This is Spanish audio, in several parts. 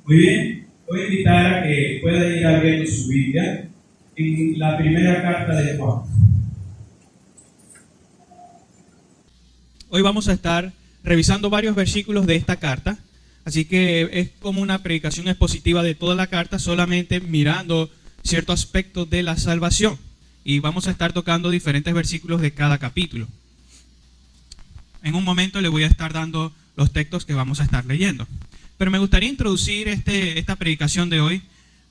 Muy bien, voy a invitar a que pueda ir abriendo su Biblia en la primera carta de Juan. Hoy vamos a estar revisando varios versículos de esta carta, así que es como una predicación expositiva de toda la carta, solamente mirando ciertos aspectos de la salvación. Y vamos a estar tocando diferentes versículos de cada capítulo. En un momento le voy a estar dando los textos que vamos a estar leyendo. Pero me gustaría introducir esta predicación de hoy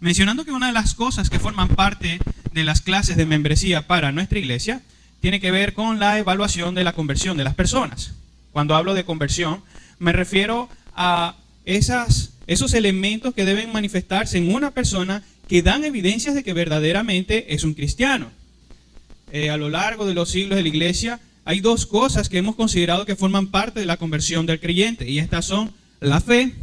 mencionando que una de las cosas que forman parte de las clases de membresía para nuestra iglesia tiene que ver con la evaluación de la conversión de las personas. Cuando hablo de conversión, me refiero a esos elementos que deben manifestarse en una persona que dan evidencias de que verdaderamente es un cristiano. A lo largo de los siglos de la iglesia, hay dos cosas que hemos considerado que forman parte de la conversión del creyente, y estas son la fe,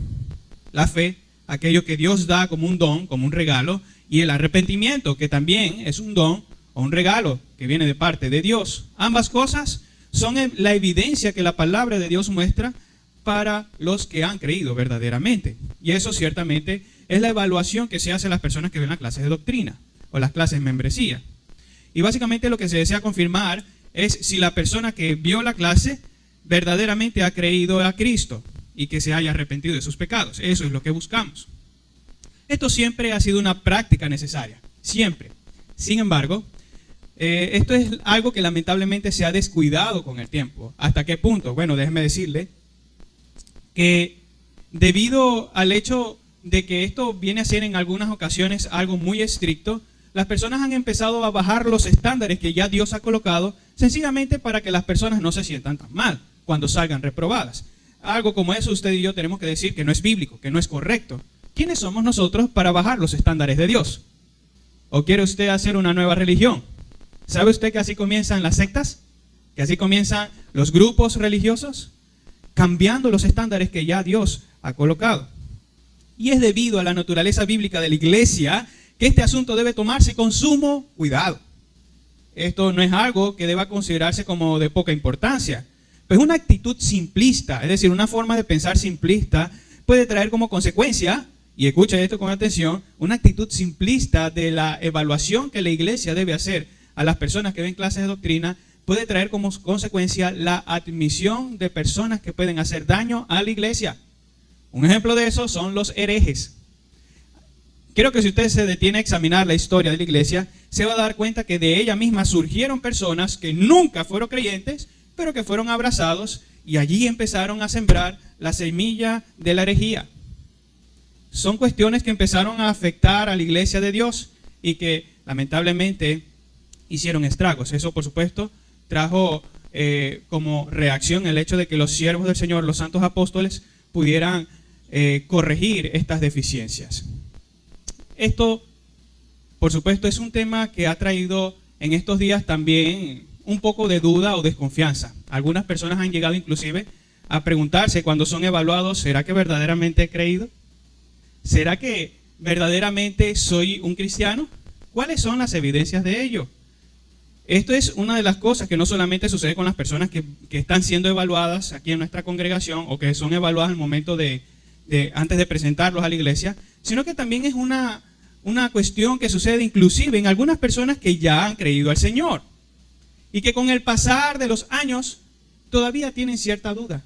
aquello que Dios da como un don, como un regalo, y el arrepentimiento, que también es un don o un regalo que viene de parte de Dios. Ambas cosas son la evidencia que la palabra de Dios muestra para los que han creído verdaderamente. Y eso ciertamente es la evaluación que se hace a las personas que ven las clases de doctrina o las clases de membresía. Y básicamente lo que se desea confirmar es si la persona que vio la clase verdaderamente ha creído a Cristo y que se haya arrepentido de sus pecados. Eso es lo que buscamos. Esto siempre ha sido una práctica necesaria, siempre. Sin embargo, esto es algo que lamentablemente se ha descuidado con el tiempo. ¿Hasta qué punto? Bueno, déjeme decirle que debido al hecho de que esto viene a ser en algunas ocasiones algo muy estricto, las personas han empezado a bajar los estándares que ya Dios ha colocado, sencillamente para que las personas no se sientan tan mal cuando salgan reprobadas. Algo como eso usted y yo tenemos que decir que no es bíblico, que no es correcto. ¿Quiénes somos nosotros para bajar los estándares de Dios? ¿O quiere usted hacer una nueva religión? ¿Sabe usted que así comienzan las sectas? ¿Que así comienzan los grupos religiosos? Cambiando los estándares que ya Dios ha colocado. Y es debido a la naturaleza bíblica de la iglesia que este asunto debe tomarse con sumo cuidado. Esto no es algo que deba considerarse como de poca importancia. Pues una actitud simplista, es decir, una forma de pensar simplista, puede traer como consecuencia, y escucha esto con atención, una actitud simplista de la evaluación que la iglesia debe hacer a las personas que ven clases de doctrina, puede traer como consecuencia la admisión de personas que pueden hacer daño a la iglesia. Un ejemplo de eso son los herejes. Creo que si usted se detiene a examinar la historia de la iglesia, se va a dar cuenta que de ella misma surgieron personas que nunca fueron creyentes, pero que fueron abrazados y allí empezaron a sembrar la semilla de la herejía. Son cuestiones que empezaron a afectar a la iglesia de Dios y que lamentablemente hicieron estragos. Eso, por supuesto, trajo como reacción el hecho de que los siervos del Señor, los santos apóstoles, pudieran corregir estas deficiencias. Esto, por supuesto, es un tema que ha traído en estos días también un poco de duda o desconfianza. Algunas personas han llegado inclusive a preguntarse cuando son evaluados, ¿será que verdaderamente he creído? ¿Será que verdaderamente soy un cristiano? ¿Cuáles son las evidencias de ello? Esto es una de las cosas que no solamente sucede con las personas que están siendo evaluadas aquí en nuestra congregación o que son evaluadas al momento antes de presentarlos a la iglesia, sino que también es una cuestión que sucede inclusive en algunas personas que ya han creído al Señor y que con el pasar de los años todavía tienen cierta duda.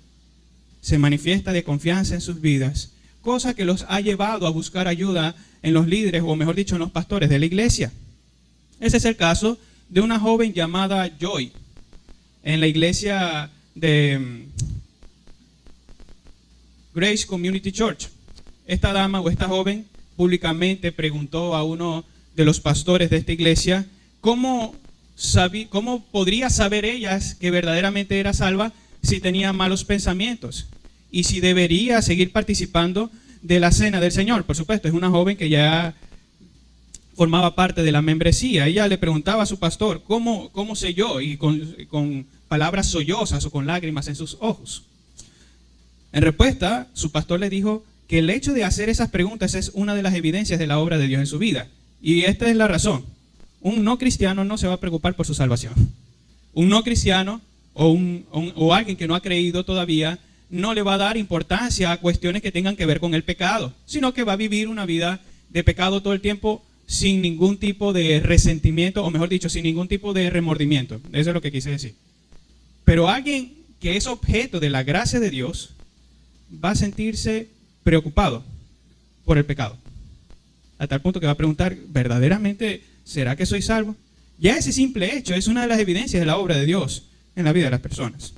Se manifiesta desconfianza en sus vidas, cosa que los ha llevado a buscar ayuda en los líderes, o mejor dicho, en los pastores de la iglesia. Ese es el caso de una joven llamada Joy en la iglesia de Grace Community Church. Esta dama o esta joven públicamente preguntó a uno de los pastores de esta iglesia cómo podría saber ella que verdaderamente era salva si tenía malos pensamientos y si debería seguir participando de la cena del Señor. Por supuesto, es una joven que ya formaba parte de la membresía. Ella le preguntaba a su pastor, ¿cómo sé yo? Y con palabras sollozas o con lágrimas en sus ojos. En respuesta, su pastor le dijo que el hecho de hacer esas preguntas es una de las evidencias de la obra de Dios en su vida. Y esta es la razón. Un no cristiano no se va a preocupar por su salvación. Un no cristiano o alguien que no ha creído todavía no le va a dar importancia a cuestiones que tengan que ver con el pecado, sino que va a vivir una vida de pecado todo el tiempo sin ningún tipo de resentimiento, o mejor dicho, sin ningún tipo de remordimiento. Eso es lo que quise decir. Pero alguien que es objeto de la gracia de Dios va a sentirse preocupado por el pecado. A tal punto que va a preguntar, ¿verdaderamente será que soy salvo? Ya ese simple hecho es una de las evidencias de la obra de Dios en la vida de las personas.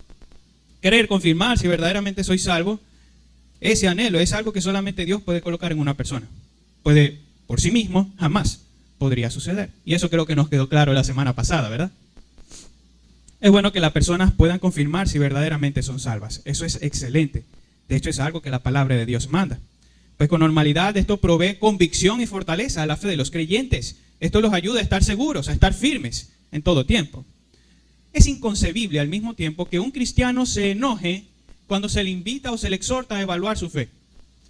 Querer confirmar si verdaderamente soy salvo, ese anhelo es algo que solamente Dios puede colocar en una persona. Puede, por sí mismo, jamás podría suceder. Y eso creo que nos quedó claro la semana pasada, ¿verdad? Es bueno que las personas puedan confirmar si verdaderamente son salvas. Eso es excelente. De hecho, es algo que la palabra de Dios manda. Pues con normalidad esto provee convicción y fortaleza a la fe de los creyentes. Esto los ayuda a estar seguros, a estar firmes en todo tiempo. Es inconcebible al mismo tiempo que un cristiano se enoje cuando se le invita o se le exhorta a evaluar su fe,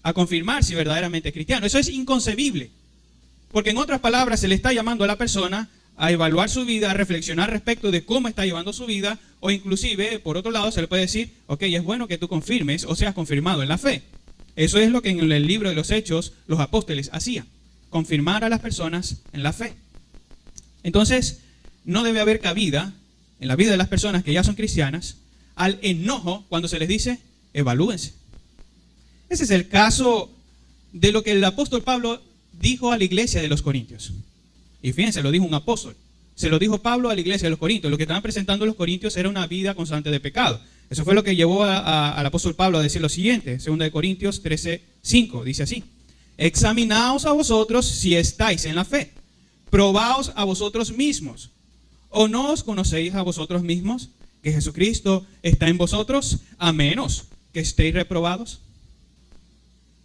a confirmar si verdaderamente es cristiano. Eso es inconcebible. Porque en otras palabras se le está llamando a la persona a evaluar su vida, a reflexionar respecto de cómo está llevando su vida, o inclusive, por otro lado, se le puede decir, ok, es bueno que tú confirmes o seas confirmado en la fe. Eso es lo que en el libro de los Hechos los apóstoles hacían, confirmar a las personas en la fe. Entonces, no debe haber cabida en la vida de las personas que ya son cristianas al enojo cuando se les dice, evalúense. Ese es el caso de lo que el apóstol Pablo dijo a la iglesia de los Corintios. Y fíjense, lo dijo un apóstol. Se lo dijo Pablo a la iglesia de los Corintios. Lo que estaban presentando los Corintios era una vida constante de pecado. Eso fue lo que llevó al apóstol Pablo a decir lo siguiente. 2 Corintios 13:5 dice así. Examinaos a vosotros si estáis en la fe. Probaos a vosotros mismos. ¿O no os conocéis a vosotros mismos que Jesucristo está en vosotros, a menos que estéis reprobados?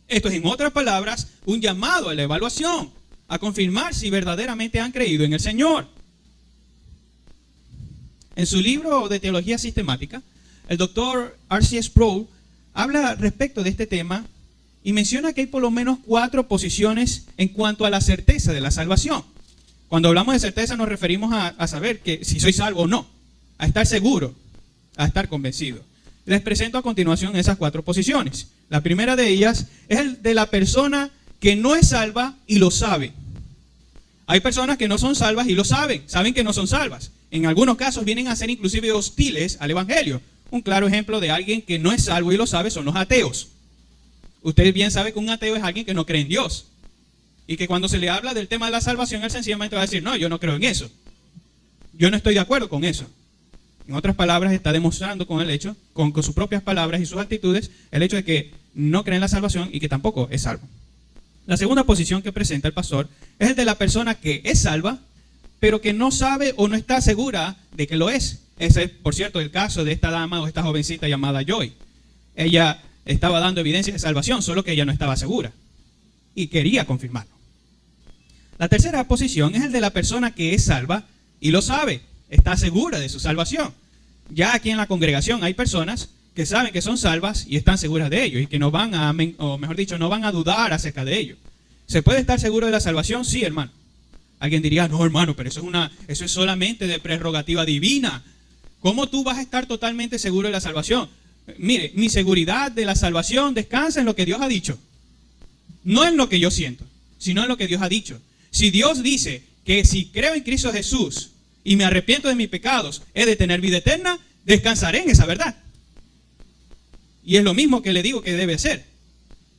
Esto es, en otras palabras, un llamado a la evaluación, a confirmar si verdaderamente han creído en el Señor. En su libro de teología sistemática, el doctor R.C. Sproul habla respecto de este tema y menciona que hay por lo menos 4 posiciones en cuanto a la certeza de la salvación. Cuando hablamos de certeza nos referimos a saber que si soy salvo o no, a estar seguro, a estar convencido. Les presento a continuación esas 4 posiciones. La primera de ellas es el de la persona que no es salva y lo sabe. Hay personas que no son salvas y lo saben que no son salvas. En algunos casos vienen a ser inclusive hostiles al evangelio. Un claro ejemplo de alguien que no es salvo y lo sabe son los ateos. Usted bien sabe que un ateo es alguien que no cree en Dios. Y que cuando se le habla del tema de la salvación, él sencillamente va a decir, no, yo no creo en eso. Yo no estoy de acuerdo con eso. En otras palabras, está demostrando con el hecho, con sus propias palabras y sus actitudes, el hecho de que no cree en la salvación y que tampoco es salvo. La segunda posición que presenta el pastor es el de la persona que es salva, pero que no sabe o no está segura de que lo es. Ese es, por cierto, el caso de esta dama o esta jovencita llamada Joy. Ella estaba dando evidencia de salvación, solo que ella no estaba segura y quería confirmarlo. La tercera posición es el de la persona que es salva y lo sabe, está segura de su salvación. Ya aquí en la congregación hay personas que saben que son salvas y están seguras de ello y que no van a, o mejor dicho, no van a dudar acerca de ello. ¿Se puede estar seguro de la salvación? Sí, hermano. Alguien diría, no, hermano, pero eso es solamente de prerrogativa divina. ¿Cómo tú vas a estar totalmente seguro de la salvación? Mire, mi seguridad de la salvación descansa en lo que Dios ha dicho. No en lo que yo siento, sino en lo que Dios ha dicho. Si Dios dice que si creo en Cristo Jesús y me arrepiento de mis pecados, he de tener vida eterna, descansaré en esa verdad. Y es lo mismo que le digo que debe hacer.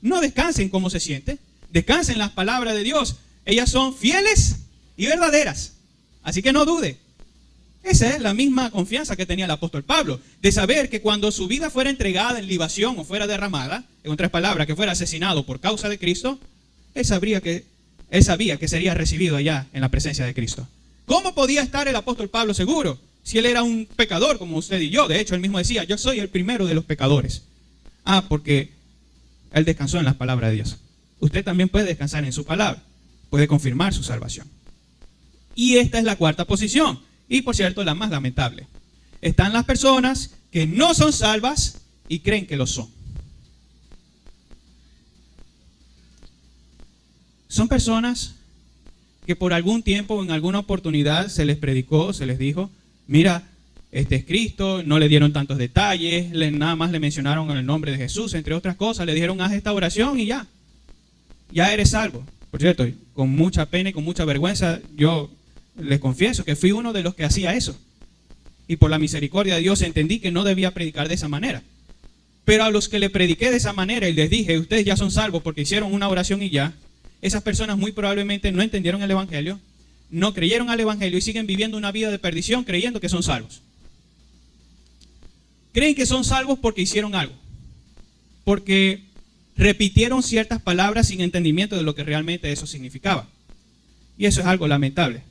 No descanse en cómo se siente, descanse en las palabras de Dios. Ellas son fieles y verdaderas. Así que no dude. Esa es la misma confianza que tenía el apóstol Pablo, de saber que cuando su vida fuera entregada en libación o fuera derramada, en otras palabras, que fuera asesinado por causa de Cristo, él sabía que sería recibido allá en la presencia de Cristo. ¿Cómo podía estar el apóstol Pablo seguro si él era un pecador como usted y yo? De hecho, él mismo decía, yo soy el primero de los pecadores. Porque él descansó en las palabras de Dios. Usted también puede descansar en su palabra, puede confirmar su salvación. Y esta es la cuarta posición, y por cierto, la más lamentable. Están las personas que no son salvas y creen que lo son. Son personas que por algún tiempo, en alguna oportunidad, se les predicó, se les dijo, mira, este es Cristo, no le dieron tantos detalles, nada más le mencionaron el nombre de Jesús, entre otras cosas, le dijeron haz esta oración y ya eres salvo. Por cierto, con mucha pena y con mucha vergüenza, yo les confieso que fui uno de los que hacía eso. Y por la misericordia de Dios entendí que no debía predicar de esa manera. Pero a los que le prediqué de esa manera y les dije, ustedes ya son salvos porque hicieron una oración y ya, esas personas muy probablemente no entendieron el Evangelio, no creyeron al Evangelio y siguen viviendo una vida de perdición creyendo que son salvos. Creen que son salvos porque hicieron algo, porque repitieron ciertas palabras sin entendimiento de lo que realmente eso significaba. Y eso es algo lamentable.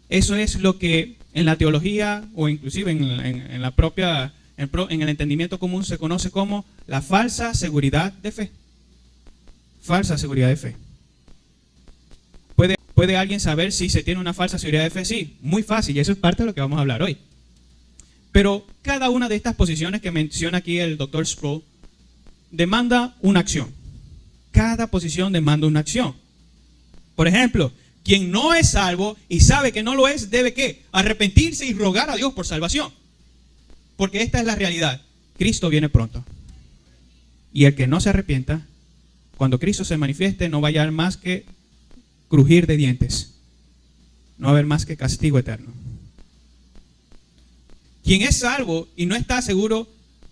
Eso es lo que en la teología o inclusive en la propia, en el entendimiento común se conoce como la falsa seguridad de fe. Falsa seguridad de fe. ¿Puede alguien saber si se tiene una falsa seguridad de fe? Sí, muy fácil, y eso es parte de lo que vamos a hablar hoy. Pero cada una de estas posiciones que menciona aquí el Dr. Sproul demanda una acción. Cada posición demanda una acción. Por ejemplo, quien no es salvo y sabe que no lo es, debe ¿qué? Arrepentirse y rogar a Dios por salvación. Porque esta es la realidad. Cristo viene pronto. Y el que no se arrepienta, cuando Cristo se manifieste, no va a hallar más que crujir de dientes. No va a haber más que castigo eterno. Quien es salvo y no está seguro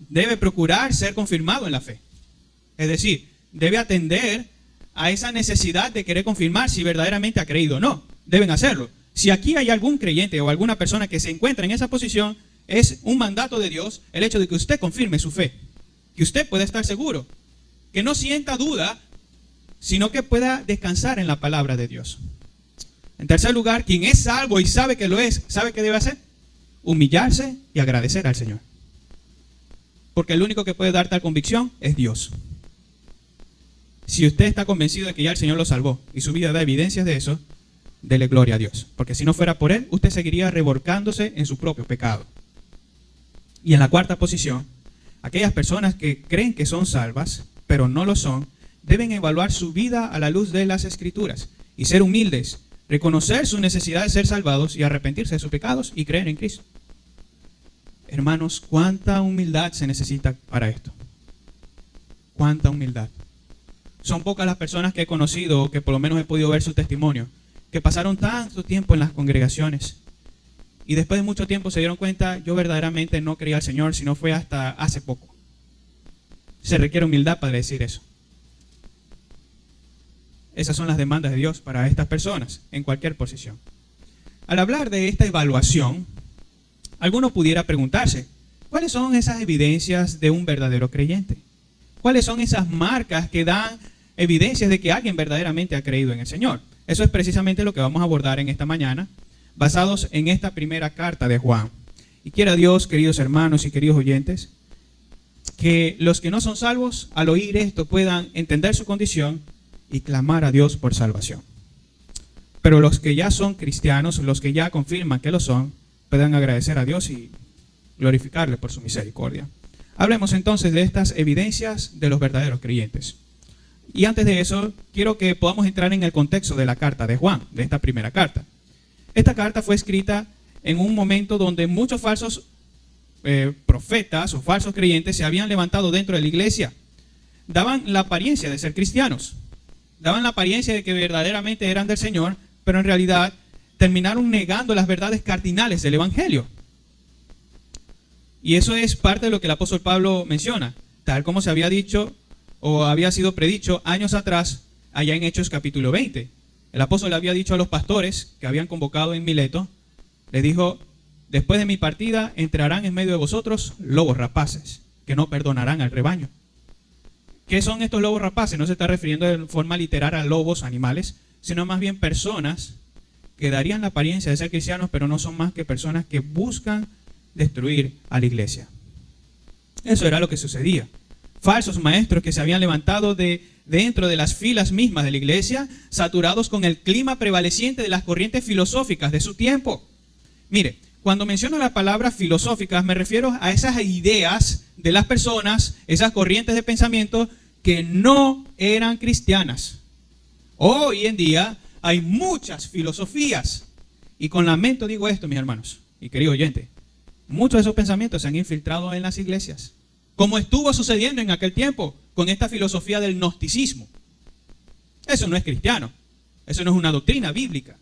debe procurar ser confirmado en la fe. Es decir, debe atender a esa necesidad de querer confirmar si verdaderamente ha creído o no. Deben hacerlo. Si aquí hay algún creyente o alguna persona que se encuentra en esa posición, es un mandato de Dios el hecho de que usted confirme su fe. Que usted pueda estar seguro. Que no sienta duda, sino que pueda descansar en la palabra de Dios. En tercer lugar, quien es salvo y sabe que lo es, ¿sabe qué debe hacer? Humillarse y agradecer al Señor. Porque el único que puede dar tal convicción es Dios. Si usted está convencido de que ya el Señor lo salvó y su vida da evidencias de eso, dele gloria a Dios. Porque si no fuera por Él, usted seguiría revolcándose en su propio pecado. Y en la cuarta posición, aquellas personas que creen que son salvas, pero no lo son, deben evaluar su vida a la luz de las Escrituras y ser humildes, reconocer su necesidad de ser salvados y arrepentirse de sus pecados y creer en Cristo. Hermanos, ¿cuánta humildad se necesita para esto? ¿Cuánta humildad? Son pocas las personas que he conocido, o que por lo menos he podido ver su testimonio, que pasaron tanto tiempo en las congregaciones y después de mucho tiempo se dieron cuenta, yo verdaderamente no creía al Señor, sino fue hasta hace poco. Se requiere humildad para decir eso. Esas son las demandas de Dios para estas personas, en cualquier posición. Al hablar de esta evaluación, alguno pudiera preguntarse, ¿cuáles son esas evidencias de un verdadero creyente? ¿Cuáles son esas marcas que dan evidencias de que alguien verdaderamente ha creído en el Señor? Eso es precisamente lo que vamos a abordar en esta mañana, basados en esta primera carta de Juan. Y quiera Dios, queridos hermanos y queridos oyentes, que los que no son salvos, al oír esto, puedan entender su condición y clamar a Dios por salvación. Pero los que ya son cristianos, los que ya confirman que lo son, puedan agradecer a Dios y glorificarle por su misericordia. Hablemos entonces de estas evidencias de los verdaderos creyentes. Y antes de eso, quiero que podamos entrar en el contexto de la carta de Juan, de esta primera carta. Esta carta fue escrita en un momento donde muchos falsos profetas o falsos creyentes se habían levantado dentro de la iglesia. Daban la apariencia de ser cristianos. Daban la apariencia de que verdaderamente eran del Señor, pero en realidad terminaron negando las verdades cardinales del Evangelio. Y eso es parte de lo que el apóstol Pablo menciona, tal como se había dicho o había sido predicho años atrás, allá en Hechos capítulo 20. El apóstol le había dicho a los pastores que habían convocado en Mileto, le dijo, después de mi partida entrarán en medio de vosotros lobos rapaces, que no perdonarán al rebaño. ¿Qué son estos lobos rapaces? No se está refiriendo de forma literal a lobos, animales, sino más bien personas que darían la apariencia de ser cristianos, pero no son más que personas que buscan destruir a la iglesia. Eso era lo que sucedía. Falsos maestros que se habían levantado dentro de las filas mismas de la iglesia, saturados con el clima prevaleciente de las corrientes filosóficas de su tiempo. Mire, cuando menciono la palabra filosóficas, me refiero a esas ideas de las personas, esas corrientes de pensamiento que no eran cristianas. Hoy en día hay muchas filosofías. Y con lamento digo esto, mis hermanos y querido oyente. Muchos de esos pensamientos se han infiltrado en las iglesias, como estuvo sucediendo en aquel tiempo con esta filosofía del gnosticismo. Eso no es cristiano, eso no es una doctrina bíblica.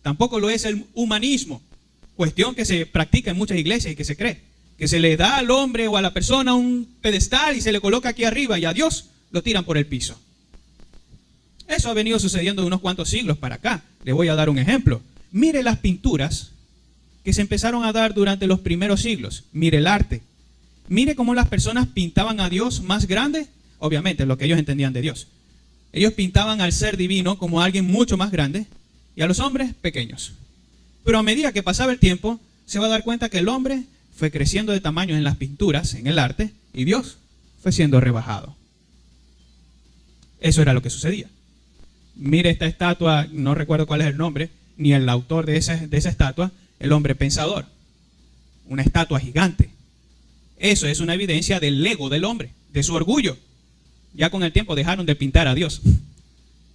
Tampoco lo es el humanismo, cuestión que se practica en muchas iglesias y que se cree, que se le da al hombre o a la persona un pedestal y se le coloca aquí arriba y a Dios lo tiran por el piso. Eso ha venido sucediendo de unos cuantos siglos para acá. Le voy a dar un ejemplo. Mire las pinturas que se empezaron a dar durante los primeros siglos. Mire el arte. Mire cómo las personas pintaban a Dios más grande. Obviamente, lo que ellos entendían de Dios. Ellos pintaban al ser divino como alguien mucho más grande y a los hombres pequeños. Pero a medida que pasaba el tiempo, se va a dar cuenta que el hombre fue creciendo de tamaño en las pinturas, en el arte, y Dios fue siendo rebajado. Eso era lo que sucedía. Mire esta estatua, no recuerdo cuál es el nombre, ni el autor de esa estatua, el hombre pensador. Una estatua gigante. Eso es una evidencia del ego del hombre, de su orgullo. Ya con el tiempo dejaron de pintar a Dios.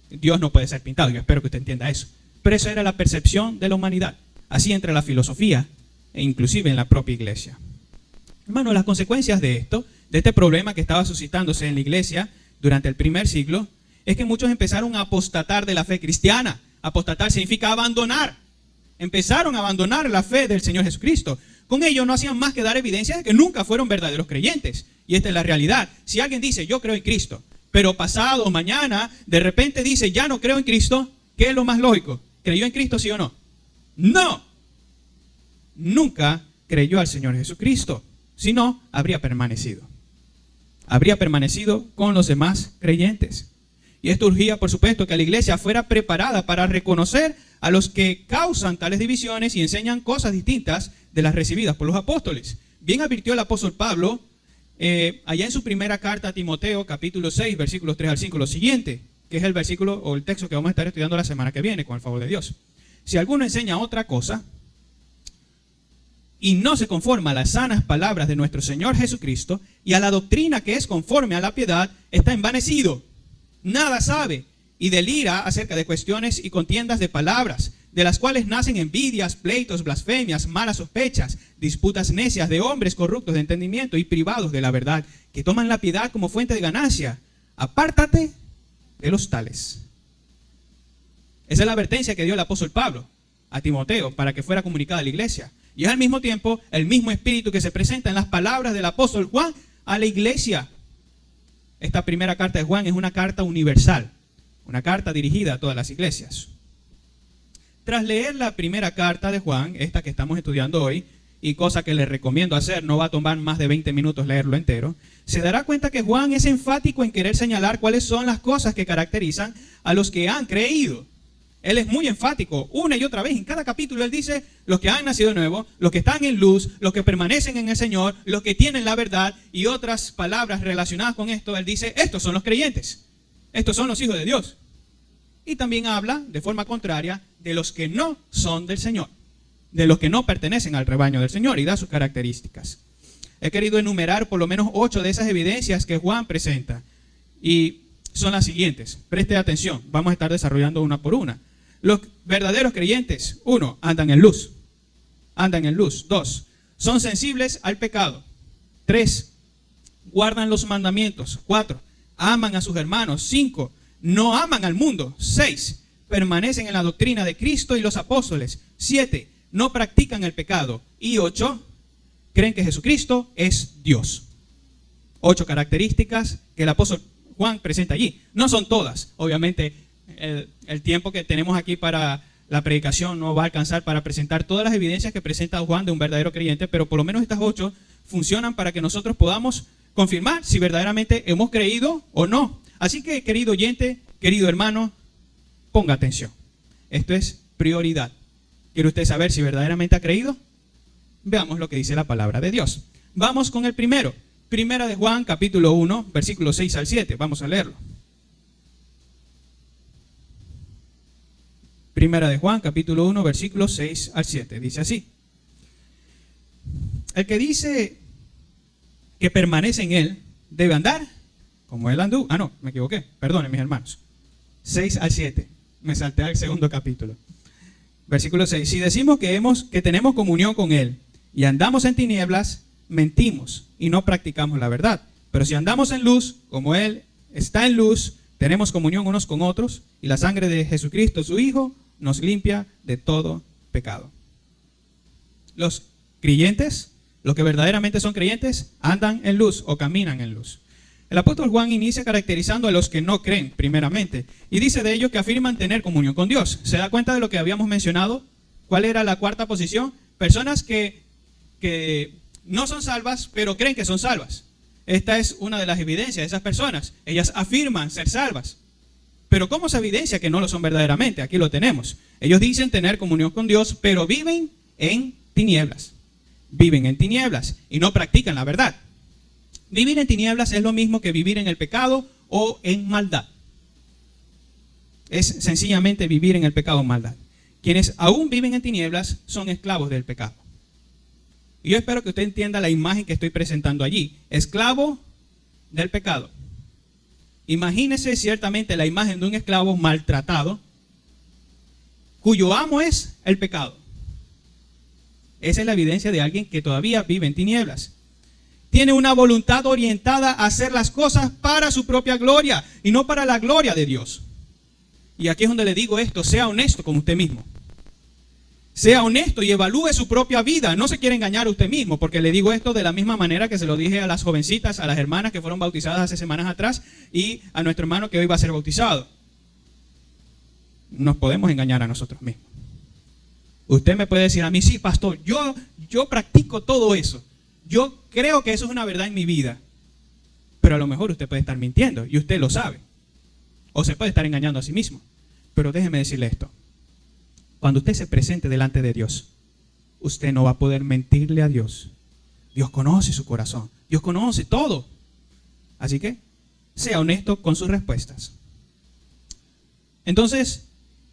Dios no puede ser pintado, yo espero que usted entienda eso. Pero esa era la percepción de la humanidad. Así entre la filosofía e inclusive en la propia iglesia. Hermano, las consecuencias de esto, de este problema que estaba suscitándose en la iglesia durante el primer siglo, es que muchos empezaron a apostatar de la fe cristiana. Apostatar significa abandonar. Empezaron a abandonar la fe del Señor Jesucristo. Con ello no hacían más que dar evidencia de que nunca fueron verdaderos creyentes. Y esta es la realidad. Si alguien dice, yo creo en Cristo, pero pasado o mañana, de repente dice, ya no creo en Cristo, ¿qué es lo más lógico? ¿Creyó en Cristo, sí o no? No. Nunca creyó al Señor Jesucristo. Si no, habría permanecido. Habría permanecido con los demás creyentes. Y esto urgía, por supuesto, que la iglesia fuera preparada para reconocer a los que causan tales divisiones y enseñan cosas distintas de las recibidas por los apóstoles. Bien advirtió el apóstol Pablo allá en su primera carta a Timoteo, capítulo 6, versículos 3 al 5, lo siguiente, que es el versículo o el texto que vamos a estar estudiando la semana que viene, con el favor de Dios. Si alguno enseña otra cosa y no se conforma a las sanas palabras de nuestro Señor Jesucristo y a la doctrina que es conforme a la piedad, está envanecido. Nada sabe y delira acerca de cuestiones y contiendas de palabras, de las cuales nacen envidias, pleitos, blasfemias, malas sospechas, disputas necias de hombres corruptos de entendimiento y privados de la verdad, que toman la piedad como fuente de ganancia. Apártate de los tales. Esa es la advertencia que dio el apóstol Pablo a Timoteo para que fuera comunicada a la iglesia. Y es al mismo tiempo el mismo espíritu que se presenta en las palabras del apóstol Juan a la iglesia. Esta primera carta de Juan es una carta universal, una carta dirigida a todas las iglesias. Tras leer la primera carta de Juan, esta que estamos estudiando hoy, y cosa que les recomiendo hacer, no va a tomar más de 20 minutos leerlo entero, se dará cuenta que Juan es enfático en querer señalar cuáles son las cosas que caracterizan a los que han creído. Él es muy enfático, una y otra vez, en cada capítulo él dice, los que han nacido de nuevo, los que están en luz, los que permanecen en el Señor, los que tienen la verdad, y otras palabras relacionadas con esto, él dice, estos son los creyentes, estos son los hijos de Dios. Y también habla, de forma contraria, de los que no son del Señor, de los que no pertenecen al rebaño del Señor, y da sus características. He querido enumerar por lo menos 8 de esas evidencias que Juan presenta, y son las siguientes. Preste atención, vamos a estar desarrollando una por una. Los verdaderos creyentes, 1, andan en luz. Andan en luz. 2, son sensibles al pecado. 3, guardan los mandamientos. 4, aman a sus hermanos. 5, no aman al mundo. 6, permanecen en la doctrina de Cristo y los apóstoles. 7, no practican el pecado. Y 8, creen que Jesucristo es Dios. 8 características que el apóstol Juan presenta allí. No son todas, obviamente. El tiempo que tenemos aquí para la predicación no va a alcanzar para presentar todas las evidencias que presenta Juan de un verdadero creyente, pero por lo menos estas 8 funcionan para que nosotros podamos confirmar si verdaderamente hemos creído o no. Así que, querido oyente, querido hermano, ponga atención. Esto es prioridad. ¿Quiere usted saber si verdaderamente ha creído? Veamos lo que dice la palabra de Dios. Vamos con el primero. Primera de Juan, capítulo 1, versículos 6 al 7. Vamos a leerlo. Primera de Juan, capítulo 1, versículos 6 al 7. Dice así. El que dice que permanece en él debe andar como él anduvo. Ah, no, me equivoqué. Perdonen, mis hermanos. 6 al 7. Me salté al segundo capítulo. Versículo 6. Si decimos que tenemos comunión con él y andamos en tinieblas, mentimos y no practicamos la verdad. Pero si andamos en luz, como Él está en luz, tenemos comunión unos con otros, y la sangre de Jesucristo, su Hijo, nos limpia de todo pecado. Los creyentes, los que verdaderamente son creyentes, andan en luz o caminan en luz. El apóstol Juan inicia caracterizando a los que no creen, primeramente, y dice de ellos que afirman tener comunión con Dios. ¿Se da cuenta de lo que habíamos mencionado? ¿Cuál era la cuarta posición? Personas que no son salvas, pero creen que son salvas. Esta es una de las evidencias de esas personas. Ellas afirman ser salvas. Pero ¿cómo se evidencia que no lo son verdaderamente? Aquí lo tenemos. Ellos dicen tener comunión con Dios, pero viven en tinieblas. Viven en tinieblas y no practican la verdad. Vivir en tinieblas es lo mismo que vivir en el pecado o en maldad. Es sencillamente vivir en el pecado o maldad. Quienes aún viven en tinieblas son esclavos del pecado. Y yo espero que usted entienda la imagen que estoy presentando allí. Esclavo del pecado. Imagínese ciertamente la imagen de un esclavo maltratado, cuyo amo es el pecado. Esa es la evidencia de alguien que todavía vive en tinieblas. Tiene una voluntad orientada a hacer las cosas para su propia gloria y no para la gloria de Dios. Y aquí es donde le digo esto: sea honesto con usted mismo. Sea honesto y evalúe su propia vida. No se quiere engañar a usted mismo, porque le digo esto de la misma manera que se lo dije a las jovencitas, a las hermanas que fueron bautizadas hace semanas atrás y a nuestro hermano que hoy va a ser bautizado. Nos podemos engañar a nosotros mismos. Usted me puede decir a mí: sí, pastor, yo practico todo eso. Yo creo que eso es una verdad en mi vida. Pero a lo mejor usted puede estar mintiendo y usted lo sabe. O se puede estar engañando a sí mismo. Pero déjeme decirle esto. Cuando usted se presente delante de Dios, usted no va a poder mentirle a Dios. Dios conoce su corazón. Dios conoce todo. Así que sea honesto con sus respuestas. Entonces,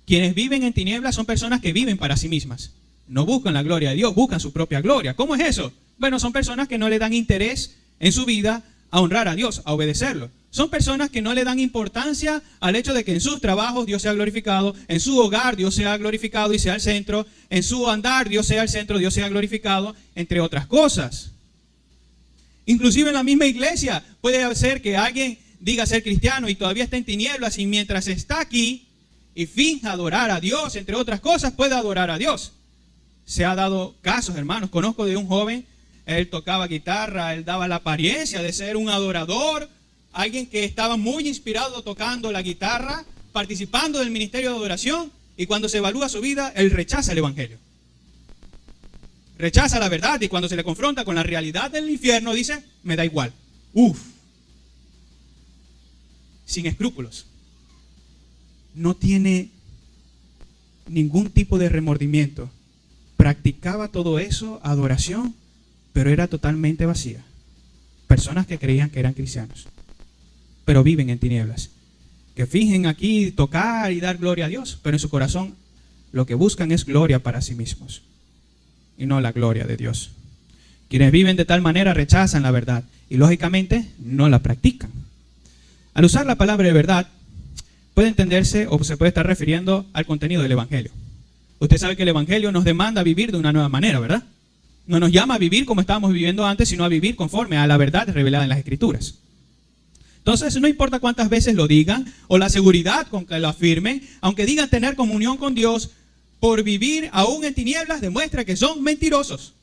quienes viven en tinieblas son personas que viven para sí mismas. No buscan la gloria de Dios, buscan su propia gloria. ¿Cómo es eso? Bueno, son personas que no le dan interés en su vida a honrar a Dios, a obedecerlo. Son personas que no le dan importancia al hecho de que en sus trabajos Dios sea glorificado, en su hogar Dios sea glorificado y sea el centro, en su andar Dios sea el centro, Dios sea glorificado, entre otras cosas. Inclusive en la misma iglesia puede ser que alguien diga ser cristiano y todavía está en tinieblas, y mientras está aquí y finja adorar a Dios, entre otras cosas, puede adorar a Dios. Se ha dado casos, hermanos. Conozco de un joven, él tocaba guitarra, él daba la apariencia de ser un adorador, alguien que estaba muy inspirado tocando la guitarra, participando del ministerio de adoración, y cuando se evalúa su vida, él rechaza el evangelio. Rechaza la verdad, y cuando se le confronta con la realidad del infierno, dice: me da igual. Sin escrúpulos. No tiene ningún tipo de remordimiento. Practicaba todo eso, adoración, pero era totalmente vacía. Personas que creían que eran cristianos, pero viven en tinieblas, que fingen aquí tocar y dar gloria a Dios, pero en su corazón lo que buscan es gloria para sí mismos y no la gloria de Dios. Quienes viven de tal manera rechazan la verdad y lógicamente no la practican. Al usar la palabra de verdad, puede entenderse o se puede estar refiriendo al contenido del evangelio. Usted sabe que el evangelio nos demanda vivir de una nueva manera, ¿verdad? No nos llama a vivir como estábamos viviendo antes, sino a vivir conforme a la verdad revelada en las Escrituras. Entonces, no importa cuántas veces lo digan o la seguridad con que lo afirmen, aunque digan tener comunión con Dios, por vivir aún en tinieblas demuestra que son mentirosos.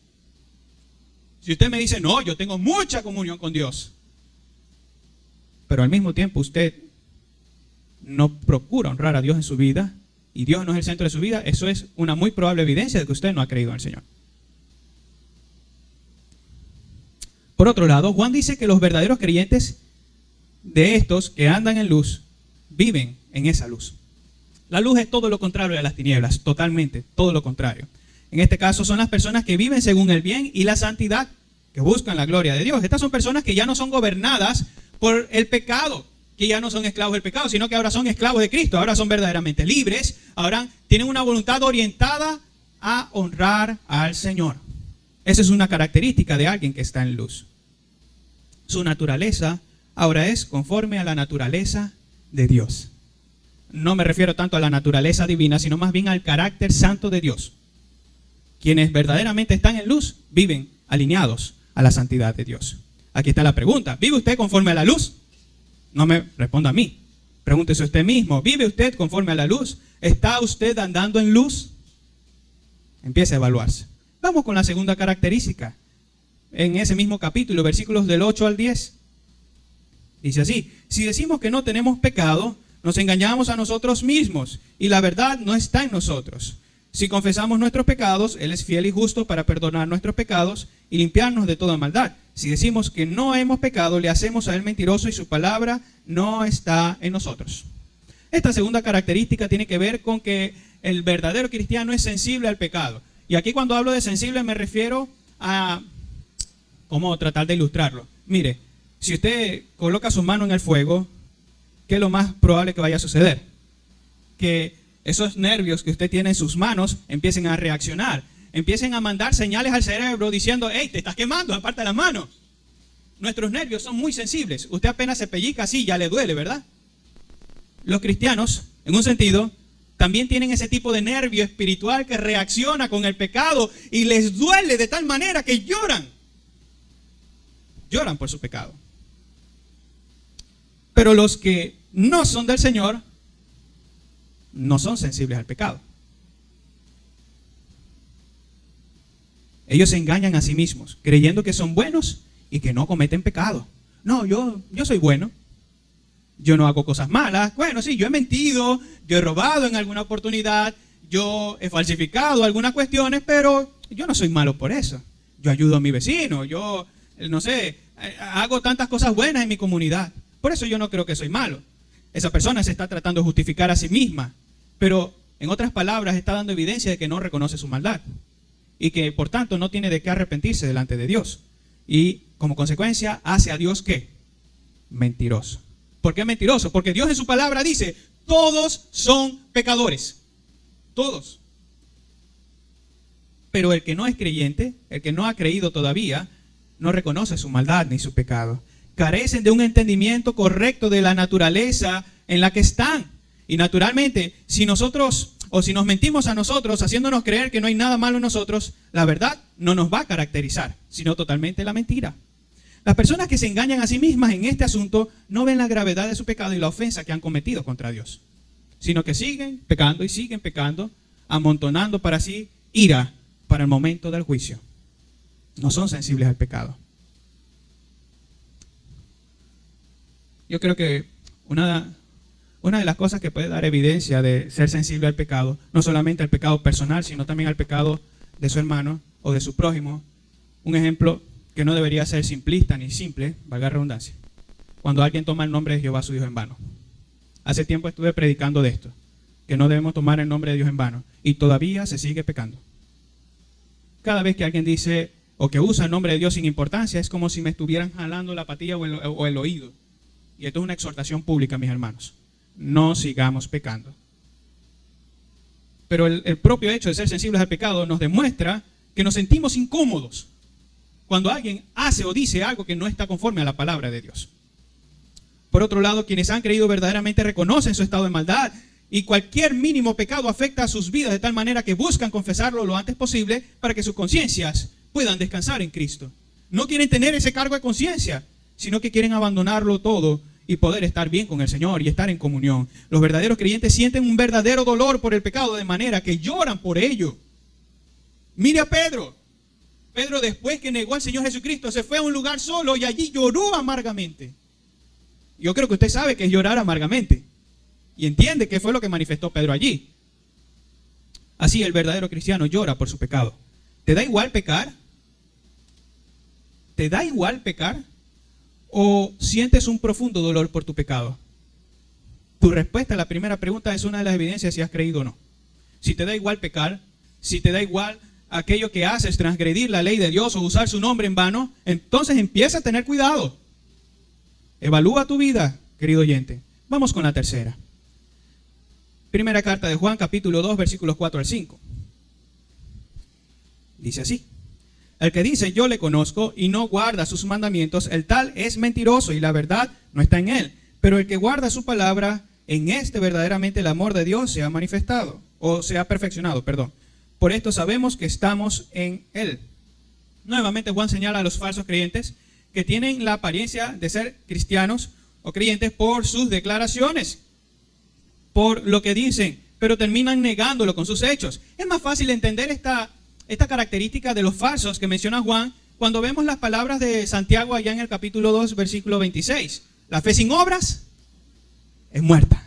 Si usted me dice: no, yo tengo mucha comunión con Dios, pero al mismo tiempo usted no procura honrar a Dios en su vida y Dios no es el centro de su vida, eso es una muy probable evidencia de que usted no ha creído en el Señor. Por otro lado, Juan dice que los verdaderos creyentes de estos que andan en luz viven en esa luz. La luz es todo lo contrario de las tinieblas, totalmente, todo lo contrario. En este caso son las personas que viven según el bien y la santidad, que buscan la gloria de Dios. Estas son personas que ya no son gobernadas por el pecado, que ya no son esclavos del pecado, sino que ahora son esclavos de Cristo, ahora son verdaderamente libres, ahora tienen una voluntad orientada a honrar al Señor. Esa es una característica de alguien que está en luz. Su naturaleza ahora es conforme a la naturaleza de Dios. No me refiero tanto a la naturaleza divina, sino más bien al carácter santo de Dios. quienes verdaderamente están en luz viven alineados a la santidad de Dios. Aquí está la pregunta. ¿Vive usted conforme a la luz? No me responda a mí. Pregúntese usted mismo. ¿Vive usted conforme a la luz? ¿Está usted andando en luz? Empiece a evaluarse. Vamos con la segunda característica. En ese mismo capítulo, versículos del 8 al 10. Dice así: si decimos que no tenemos pecado, nos engañamos a nosotros mismos y la verdad no está en nosotros. Si confesamos nuestros pecados, Él es fiel y justo para perdonar nuestros pecados y limpiarnos de toda maldad. Si decimos que no hemos pecado, le hacemos a Él mentiroso y su palabra no está en nosotros. Esta segunda característica tiene que ver con que el verdadero cristiano es sensible al pecado. Y aquí cuando hablo de sensible me refiero a... ¿Cómo tratar de ilustrarlo? Mire, si usted coloca su mano en el fuego, ¿qué es lo más probable que vaya a suceder? Que esos nervios que usted tiene en sus manos empiecen a reaccionar, empiecen a mandar señales al cerebro diciendo: hey, te estás quemando, aparta las manos. Nuestros nervios son muy sensibles. Usted apenas se pellizca así, ya le duele, ¿verdad? Los cristianos, en un sentido, también tienen ese tipo de nervio espiritual que reacciona con el pecado y les duele de tal manera que lloran. Lloran por su pecado. Pero los que no son del Señor no son sensibles al pecado. Ellos se engañan a sí mismos, creyendo que son buenos y que no cometen pecado. No, yo soy bueno. Yo no hago cosas malas. Bueno, sí, yo he mentido, yo he robado en alguna oportunidad, yo he falsificado algunas cuestiones, pero yo no soy malo por eso. Yo ayudo a mi vecino, yo, no sé, hago tantas cosas buenas en mi comunidad. Por eso yo no creo que soy malo. Esa persona se está tratando de justificar a sí misma, pero en otras palabras está dando evidencia de que no reconoce su maldad y que por tanto no tiene de qué arrepentirse delante de Dios. Y como consecuencia hace a Dios ¿qué? Mentiroso. ¿Por qué mentiroso? Porque Dios en su palabra dice: todos son pecadores. Todos. Pero el que no es creyente, el que no ha creído todavía, no reconoce su maldad ni su pecado. Carecen de un entendimiento correcto de la naturaleza en la que están. Y naturalmente, si nosotros o si nos mentimos a nosotros, haciéndonos creer que no hay nada malo en nosotros, la verdad no nos va a caracterizar, sino totalmente la mentira. Las personas que se engañan a sí mismas en este asunto no ven la gravedad de su pecado y la ofensa que han cometido contra Dios, sino que siguen pecando, amontonando para sí ira para el momento del juicio. No son sensibles al pecado. Yo creo que una de las cosas que puede dar evidencia de ser sensible al pecado, no solamente al pecado personal, sino también al pecado de su hermano o de su prójimo. Un ejemplo que no debería ser simplista ni simple, valga la redundancia, cuando alguien toma el nombre de Jehová su Dios en vano. Hace tiempo estuve predicando de esto, que no debemos tomar el nombre de Dios en vano, y todavía se sigue pecando. Cada vez que alguien dice o que usa el nombre de Dios sin importancia, es como si me estuvieran jalando la patilla o el oído. Y esto es una exhortación pública, mis hermanos. No sigamos pecando. Pero el propio hecho de ser sensibles al pecado nos demuestra que nos sentimos incómodos cuando alguien hace o dice algo que no está conforme a la palabra de Dios. Por otro lado, quienes han creído verdaderamente reconocen su estado de maldad y cualquier mínimo pecado afecta a sus vidas de tal manera que buscan confesarlo lo antes posible para que sus conciencias puedan descansar en Cristo. No quieren tener ese cargo de conciencia, sino que quieren abandonarlo todo y poder estar bien con el Señor y estar en comunión. Los verdaderos creyentes sienten un verdadero dolor por el pecado de manera que lloran por ello. Mire a Pedro. Pedro, después que negó al Señor Jesucristo, se fue a un lugar solo y allí lloró amargamente. Yo creo que usted sabe que es llorar amargamente y entiende qué fue lo que manifestó Pedro allí. Así el verdadero cristiano llora por su pecado. ¿Te da igual pecar? ¿Te da igual pecar? ¿O sientes un profundo dolor por tu pecado? Tu respuesta a la primera pregunta es una de las evidencias si has creído o no. Si te da igual pecar, si te da igual aquello que haces, transgredir la ley de Dios o usar su nombre en vano, entonces empieza a tener cuidado. Evalúa tu vida, querido oyente. Vamos con la tercera. Primera carta de Juan, capítulo 2, versículos 4 al 5. Dice así: el que dice yo le conozco y no guarda sus mandamientos, el tal es mentiroso y la verdad no está en él. Pero el que guarda su palabra, en este verdaderamente el amor de Dios se ha manifestado, o se ha perfeccionado, perdón. por esto sabemos que estamos en Él. Nuevamente Juan señala a los falsos creyentes que tienen la apariencia de ser cristianos o creyentes por sus declaraciones, por lo que dicen, pero terminan negándolo con sus hechos. Es más fácil entender esta característica de los falsos que menciona Juan cuando vemos las palabras de Santiago allá en el capítulo 2, versículo 26. La fe sin obras es muerta.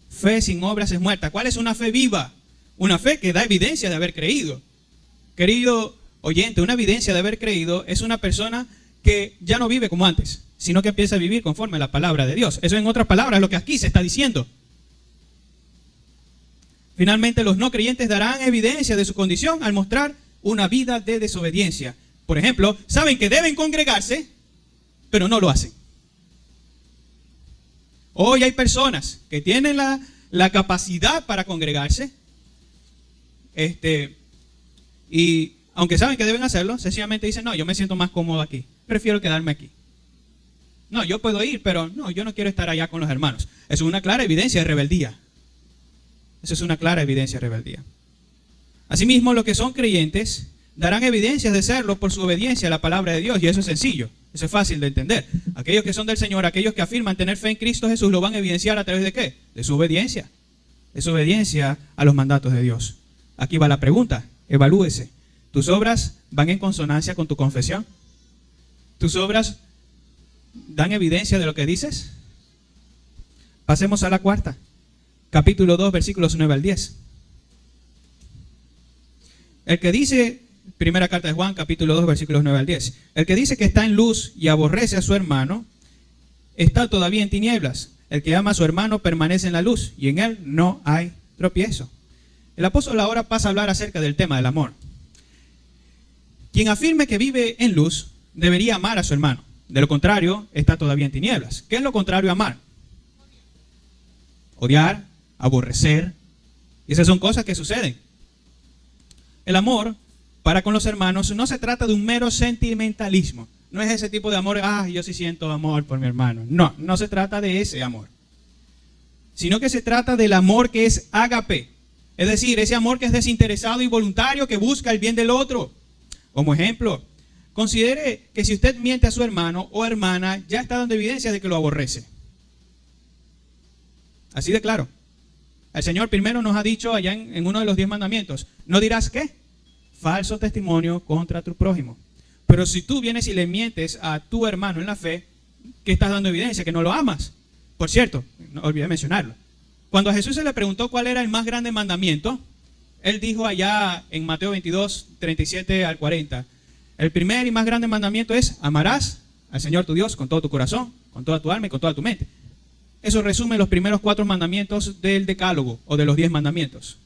Fe sin obras es muerta. ¿Cuál es una fe viva? Una fe que da evidencia de haber creído. Querido oyente, una evidencia de haber creído es una persona que ya no vive como antes, sino que empieza a vivir conforme a la palabra de Dios. Eso, en otras palabras, es lo que aquí se está diciendo. Finalmente, los no creyentes darán evidencia de su condición al mostrar una vida de desobediencia. Por ejemplo, saben que deben congregarse, pero no lo hacen. Hoy hay personas que tienen la capacidad para congregarse, y aunque saben que deben hacerlo, sencillamente dicen, no, yo me siento más cómodo aquí, prefiero quedarme aquí. No, yo puedo ir, pero no, yo no quiero estar allá con los hermanos. Eso es una clara evidencia de rebeldía. Eso es una clara evidencia de rebeldía. Asimismo, los que son creyentes darán evidencias de serlo por su obediencia a la palabra de Dios, y eso es sencillo, eso es fácil de entender. Aquellos que son del Señor, aquellos que afirman tener fe en Cristo Jesús, lo van a evidenciar a través de ¿qué? De su obediencia a los mandatos de Dios. Aquí va la pregunta, evalúese. ¿Tus obras van en consonancia con tu confesión? ¿Tus obras dan evidencia de lo que dices? Pasemos a la cuarta. Capítulo 2, versículos 9 al 10. El que dice, primera carta de Juan, capítulo 2, versículos 9 al 10. El que dice que está en luz y aborrece a su hermano, está todavía en tinieblas. El que ama a su hermano permanece en la luz, y en él no hay tropiezo. El apóstol ahora pasa a hablar acerca del tema del amor. Quien afirme que vive en luz, debería amar a su hermano. De lo contrario, está todavía en tinieblas. ¿Qué es lo contrario a amar? Odiar, aborrecer. Y esas son cosas que suceden. El amor para con los hermanos no se trata de un mero sentimentalismo. No es ese tipo de amor, yo sí siento amor por mi hermano. No, no se trata de ese amor. Sino que se trata del amor que es ágape. Es decir, ese amor que es desinteresado y voluntario, que busca el bien del otro. Como ejemplo, considere que si usted miente a su hermano o hermana, ya está dando evidencia de que lo aborrece. Así de claro. El Señor primero nos ha dicho allá en uno de los 10 mandamientos, no dirás ¿qué? Falso testimonio contra tu prójimo. Pero si tú vienes y le mientes a tu hermano en la fe, ¿qué estás dando evidencia? Que no lo amas. Por cierto, no olvidé mencionarlo. Cuando a Jesús se le preguntó cuál era el más grande mandamiento, Él dijo allá en Mateo 22, 37 al 40, el primer y más grande mandamiento es, amarás al Señor tu Dios con todo tu corazón, con toda tu alma y con toda tu mente. Eso resume los primeros 4 mandamientos del decálogo o de los 10 mandamientos.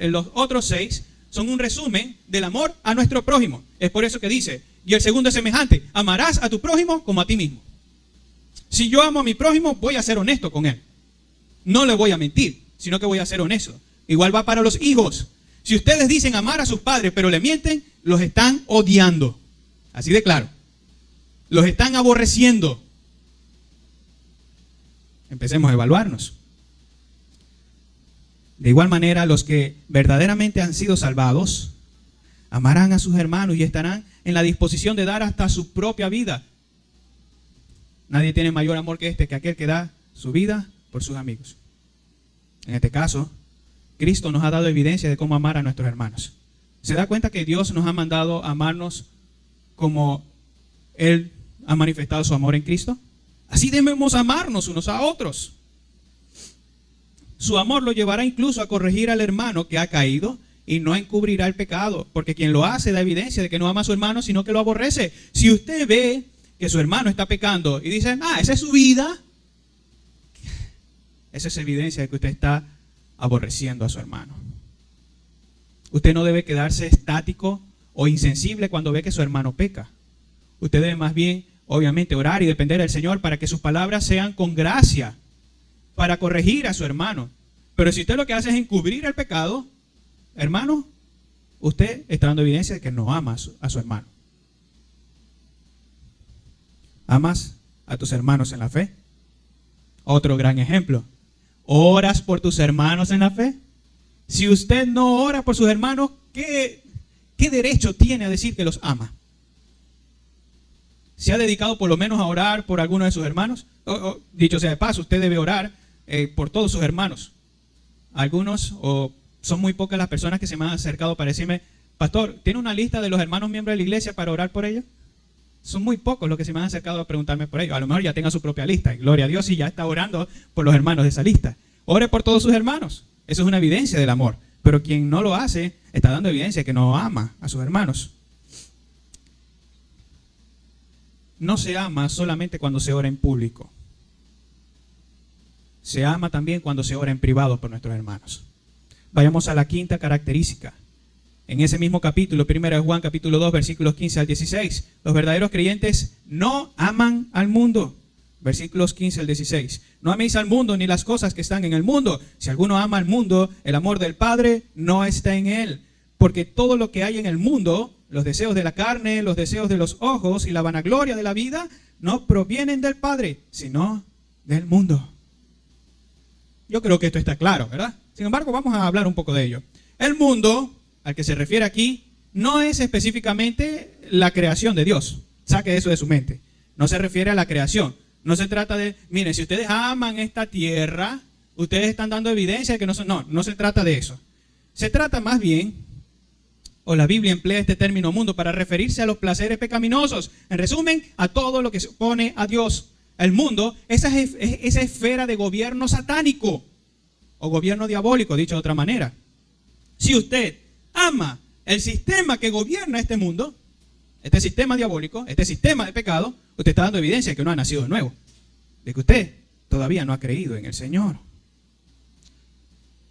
Los otros 6 son un resumen del amor a nuestro prójimo. Es por eso que dice, y el segundo es semejante, amarás a tu prójimo como a ti mismo. Si yo amo a mi prójimo, voy a ser honesto con él. No le voy a mentir, sino que voy a ser honesto. Igual va para los hijos. Si ustedes dicen amar a sus padres, pero le mienten, los están odiando. Así de claro. Los están aborreciendo. Empecemos a evaluarnos. De igual manera, los que verdaderamente han sido salvados, amarán a sus hermanos y estarán en la disposición de dar hasta su propia vida. Nadie tiene mayor amor que que aquel que da su vida por sus amigos. En este caso, Cristo nos ha dado evidencia de cómo amar a nuestros hermanos. ¿Se da cuenta que Dios nos ha mandado a amarnos como Él ha manifestado su amor en Cristo? Así debemos amarnos unos a otros. Su amor lo llevará incluso a corregir al hermano que ha caído y no encubrirá el pecado, porque quien lo hace da evidencia de que no ama a su hermano, sino que lo aborrece. Si usted ve que su hermano está pecando y dice, esa es su vida, esa es evidencia de que usted está aborreciendo a su hermano. Usted no debe quedarse estático o insensible cuando ve que su hermano peca. Usted debe más bien, obviamente, orar y depender del Señor para que sus palabras sean con gracia, para corregir a su hermano. Pero si usted lo que hace es encubrir el pecado, hermano, usted está dando evidencia de que no ama a su hermano. ¿Amas a tus hermanos en la fe? Otro gran ejemplo. ¿Oras por tus hermanos en la fe? Si usted no ora por sus hermanos, ¿qué derecho tiene a decir que los ama? ¿Se ha dedicado por lo menos a orar por alguno de sus hermanos? Dicho sea de paso, usted debe orar por todos sus hermanos. Algunos, o son muy pocas las personas que se me han acercado para decirme, pastor, ¿tiene una lista de los hermanos miembros de la iglesia para orar por ellos? Son muy pocos los que se me han acercado a preguntarme por ellos. A lo mejor ya tenga su propia lista. Gloria a Dios y ya está orando por los hermanos de esa lista. Ore por todos sus hermanos. Eso es una evidencia del amor. Pero quien no lo hace está dando evidencia de que no ama a sus hermanos. No se ama solamente cuando se ora en público. Se ama también cuando se ora en privado por nuestros hermanos. Vayamos a la quinta característica. En ese mismo capítulo, 1 Juan capítulo 2, versículos 15 al 16, los verdaderos creyentes no aman al mundo. Versículos 15 al 16. No améis al mundo ni las cosas que están en el mundo. Si alguno ama al mundo, el amor del Padre no está en él. Porque todo lo que hay en el mundo, los deseos de la carne, los deseos de los ojos y la vanagloria de la vida, no provienen del Padre, sino del mundo. Yo creo que esto está claro, ¿verdad? Sin embargo, vamos a hablar un poco de ello. El mundo al que se refiere aquí no es específicamente la creación de Dios. Saque eso de su mente. No se refiere a la creación. No se trata de, miren, si ustedes aman esta tierra, ustedes están dando evidencia de que no son. No se trata de eso. Se trata más bien, o la Biblia emplea este término mundo para referirse a los placeres pecaminosos. En resumen, a todo lo que se opone a Dios. El mundo, esa esfera de gobierno satánico o gobierno diabólico, dicho de otra manera. Si usted ama el sistema que gobierna este mundo, este sistema diabólico, este sistema de pecado, usted está dando evidencia de que no ha nacido de nuevo, de que usted todavía no ha creído en el Señor.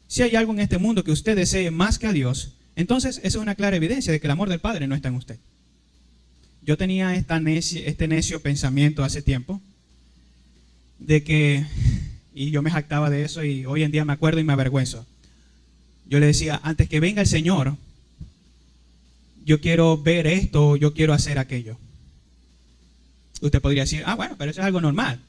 Si hay algo en este mundo que usted desee más que a Dios, entonces esa es una clara evidencia de que el amor del Padre no está en usted. Yo tenía este necio pensamiento hace tiempo, de que, y yo me jactaba de eso y hoy en día me acuerdo y me avergüenzo. Yo le decía, antes que venga el Señor, yo quiero ver esto, yo quiero hacer aquello. Usted podría decir, bueno, pero eso es algo normal.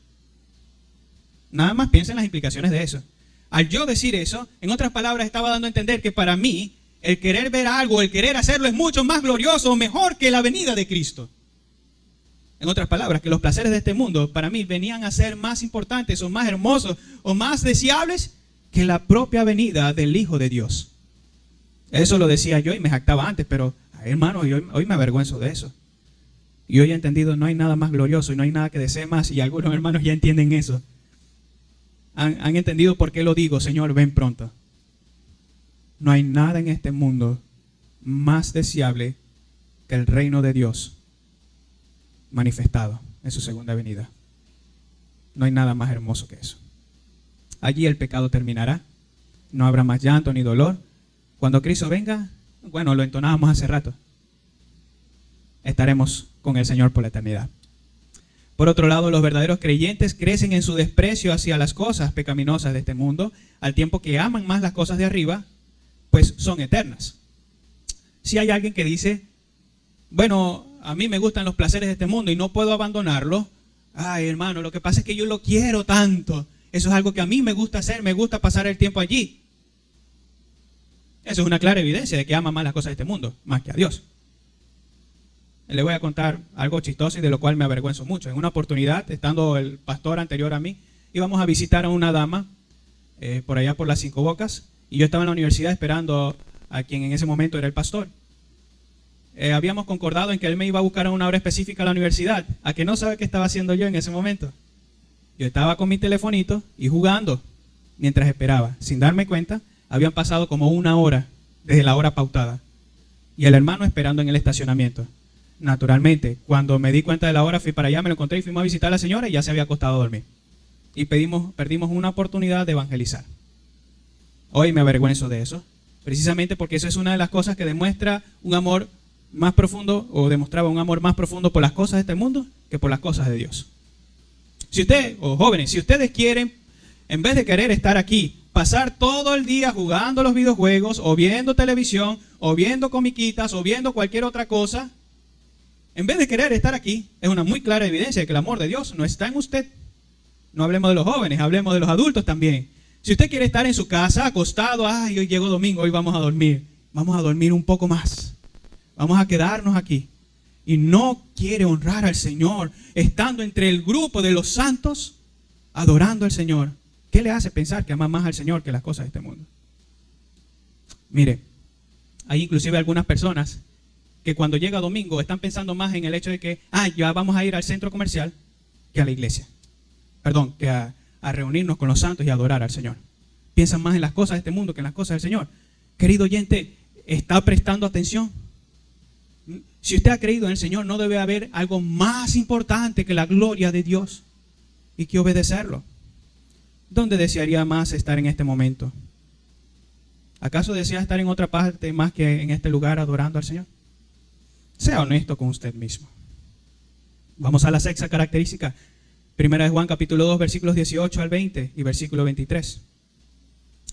Nada más piensa en las implicaciones de eso. Al yo decir eso, en otras palabras, estaba dando a entender que para mí, el querer ver algo, el querer hacerlo es mucho más glorioso o mejor que la venida de Cristo. En otras palabras, que los placeres de este mundo para mí venían a ser más importantes o más hermosos o más deseables que la propia venida del Hijo de Dios. Eso lo decía yo y me jactaba antes, pero hermano, hoy me avergüenzo de eso. Y hoy he entendido, no hay nada más glorioso y no hay nada que desee más, y algunos hermanos ya entienden eso. Han entendido por qué lo digo, Señor, ven pronto. No hay nada en este mundo más deseable que el reino de Dios manifestado en su segunda venida. No hay nada más hermoso que eso. Allí el pecado terminará. No habrá más llanto ni dolor. Cuando Cristo venga, bueno, lo entonábamos hace rato, estaremos con el Señor por la eternidad. Por otro lado, los verdaderos creyentes crecen en su desprecio hacia las cosas pecaminosas de este mundo, al tiempo que aman más las cosas de arriba, pues son eternas. Si hay alguien que dice, bueno, a mí me gustan los placeres de este mundo y no puedo abandonarlo. Ay, hermano, lo que pasa es que yo lo quiero tanto. Eso es algo que a mí me gusta hacer, me gusta pasar el tiempo allí. Eso es una clara evidencia de que ama más las cosas de este mundo, más que a Dios. Le voy a contar algo chistoso y de lo cual me avergüenzo mucho. En una oportunidad, estando el pastor anterior a mí, íbamos a visitar a una dama por allá por las Cinco Bocas, y yo estaba en la universidad esperando a quien en ese momento era el pastor. Habíamos concordado en que él me iba a buscar a una hora específica a la universidad. ¿A que no sabe qué estaba haciendo yo en ese momento? Yo estaba con mi telefonito y jugando mientras esperaba. Sin darme cuenta, habían pasado como una hora desde la hora pautada. Y el hermano esperando en el estacionamiento. Naturalmente, cuando me di cuenta de la hora, fui para allá, me lo encontré y fuimos a visitar a la señora y ya se había acostado a dormir. Y perdimos una oportunidad de evangelizar. Hoy me avergüenzo de eso, precisamente porque eso es una de las cosas que demuestra un amor más profundo, o demostraba un amor más profundo por las cosas de este mundo que por las cosas de Dios. Si usted, o jóvenes, si ustedes quieren, en vez de querer estar aquí, pasar todo el día jugando los videojuegos, o viendo televisión, o viendo comiquitas, o viendo cualquier otra cosa, en vez de querer estar aquí, es una muy clara evidencia de que el amor de Dios no está en usted. No hablemos de los jóvenes, hablemos de los adultos también. Si usted quiere estar en su casa, acostado, ay, hoy llegó domingo, hoy vamos a dormir. Vamos a dormir un poco más. Vamos a quedarnos aquí. Y no quiere honrar al Señor, estando entre el grupo de los santos, adorando al Señor. ¿Qué le hace pensar que ama más al Señor que las cosas de este mundo? Mire, hay inclusive algunas personas que cuando llega domingo están pensando más en el hecho de que, ya vamos a ir al centro comercial que a la iglesia. Perdón, que a reunirnos con los santos y a adorar al Señor. Piensan más en las cosas de este mundo que en las cosas del Señor. Querido oyente, ¿está prestando atención? Si usted ha creído en el Señor, no debe haber algo más importante que la gloria de Dios y que obedecerlo. ¿Dónde desearía más estar en este momento? ¿Acaso desea estar en otra parte más que en este lugar adorando al Señor? Sea honesto con usted mismo. Vamos a la sexta característica. Primera de Juan, capítulo 2, versículos 18 al 20 y versículo 23.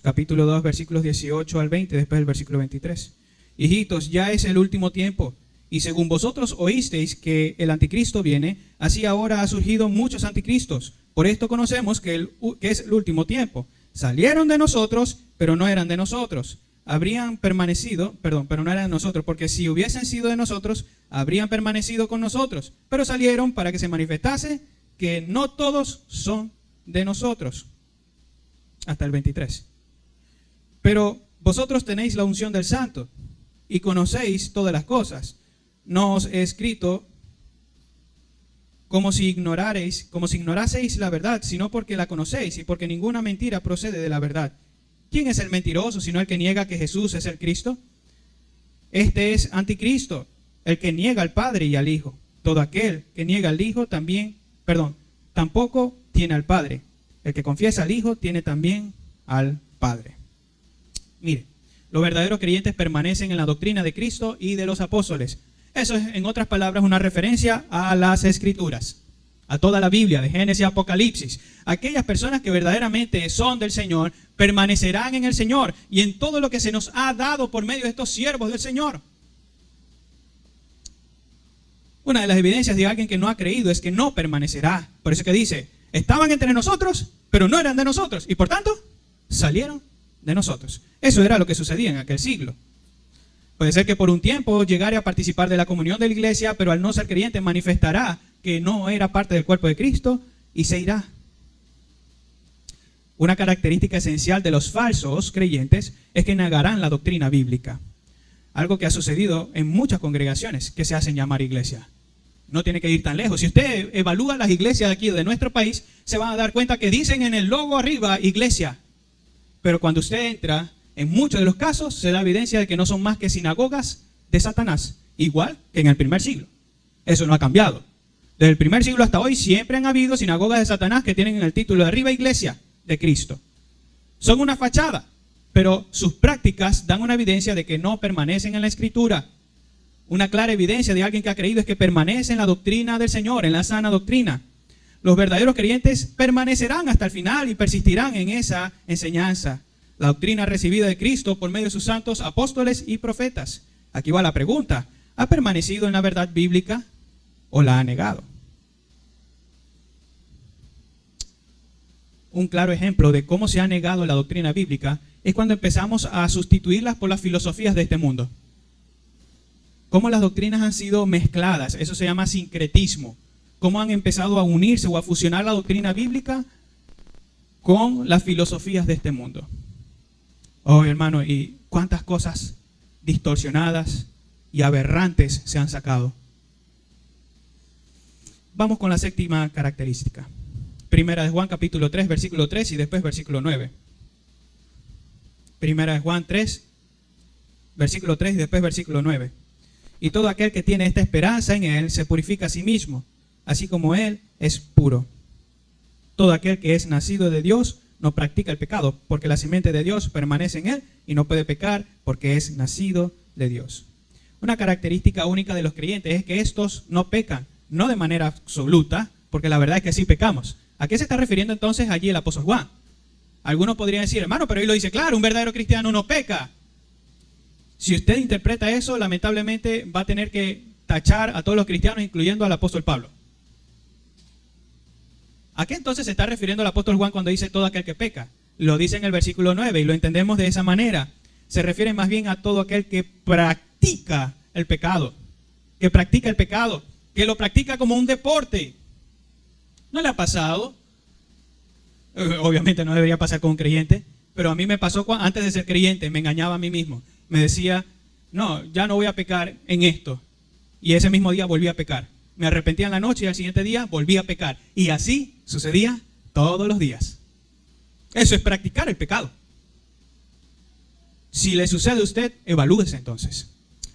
Capítulo 2, versículos 18 al 20, después del versículo 23. Hijitos, ya es el último tiempo. Y según vosotros oísteis que el anticristo viene, así ahora ha surgido muchos anticristos. Por esto conocemos que es el último tiempo. Salieron de nosotros, pero no eran de nosotros. Habrían permanecido, pero no eran de nosotros, porque si hubiesen sido de nosotros, habrían permanecido con nosotros. Pero salieron para que se manifestase que no todos son de nosotros. Hasta el 23. Pero vosotros tenéis la unción del Santo y conocéis todas las cosas. No os he escrito como si ignoraseis la verdad, sino porque la conocéis y porque ninguna mentira procede de la verdad. ¿Quién es el mentiroso sino el que niega que Jesús es el Cristo? Este es anticristo, el que niega al Padre y al Hijo. Todo aquel que niega al Hijo tampoco tiene al Padre. El que confiesa al Hijo tiene también al Padre. Mire, los verdaderos creyentes permanecen en la doctrina de Cristo y de los apóstoles. Eso es, en otras palabras, una referencia a las Escrituras, a toda la Biblia, de Génesis a Apocalipsis. Aquellas personas que verdaderamente son del Señor permanecerán en el Señor y en todo lo que se nos ha dado por medio de estos siervos del Señor. Una de las evidencias de alguien que no ha creído es que no permanecerá. Por eso que dice, estaban entre nosotros, pero no eran de nosotros y por tanto salieron de nosotros. Eso era lo que sucedía en aquel siglo. Puede ser que por un tiempo llegare a participar de la comunión de la iglesia, pero al no ser creyente manifestará que no era parte del cuerpo de Cristo y se irá. Una característica esencial de los falsos creyentes es que negarán la doctrina bíblica. Algo que ha sucedido en muchas congregaciones que se hacen llamar iglesia. No tiene que ir tan lejos. Si usted evalúa las iglesias de aquí de nuestro país, se van a dar cuenta que dicen en el logo arriba iglesia. Pero cuando usted entra, en muchos de los casos se da evidencia de que no son más que sinagogas de Satanás, igual que en el primer siglo. Eso no ha cambiado. Desde el primer siglo hasta hoy siempre han habido sinagogas de Satanás que tienen en el título de arriba iglesia de Cristo. Son una fachada, pero sus prácticas dan una evidencia de que no permanecen en la Escritura. Una clara evidencia de alguien que ha creído es que permanece en la doctrina del Señor, en la sana doctrina. Los verdaderos creyentes permanecerán hasta el final y persistirán en esa enseñanza. La doctrina recibida de Cristo por medio de sus santos apóstoles y profetas. Aquí va la pregunta. ¿Ha permanecido en la verdad bíblica o la ha negado? Un claro ejemplo de cómo se ha negado la doctrina bíblica es cuando empezamos a sustituirlas por las filosofías de este mundo. Cómo las doctrinas han sido mezcladas, eso se llama sincretismo. Cómo han empezado a unirse o a fusionar la doctrina bíblica con las filosofías de este mundo. Oh, hermano, y cuántas cosas distorsionadas y aberrantes se han sacado. Vamos con la séptima característica. Primera de Juan, capítulo 3, versículo 3 y después versículo 9. Primera de Juan 3, versículo 3 y después versículo 9. Y todo aquel que tiene esta esperanza en Él se purifica a sí mismo, así como Él es puro. Todo aquel que es nacido de Dios no practica el pecado, porque la simiente de Dios permanece en él y no puede pecar porque es nacido de Dios. Una característica única de los creyentes es que estos no pecan, no de manera absoluta, porque la verdad es que sí pecamos. ¿A qué se está refiriendo entonces allí el apóstol Juan? Algunos podrían decir, hermano, pero ahí lo dice claro, un verdadero cristiano no peca. Si usted interpreta eso, lamentablemente va a tener que tachar a todos los cristianos, incluyendo al apóstol Pablo. ¿A qué entonces se está refiriendo el apóstol Juan cuando dice todo aquel que peca? lo dice en el versículo 9 y lo entendemos de esa manera. Se refiere más bien a todo aquel que practica el pecado, que lo practica como un deporte. ¿No le ha pasado? Obviamente no debería pasar con un creyente, pero a mí me pasó antes de ser creyente, me engañaba a mí mismo. Me decía, no, ya no voy a pecar en esto. Y ese mismo día volví a pecar. Me arrepentía en la noche y al siguiente día volví a pecar. Y así sucedía todos los días. Eso es practicar el pecado. Si le sucede a usted, evalúese entonces.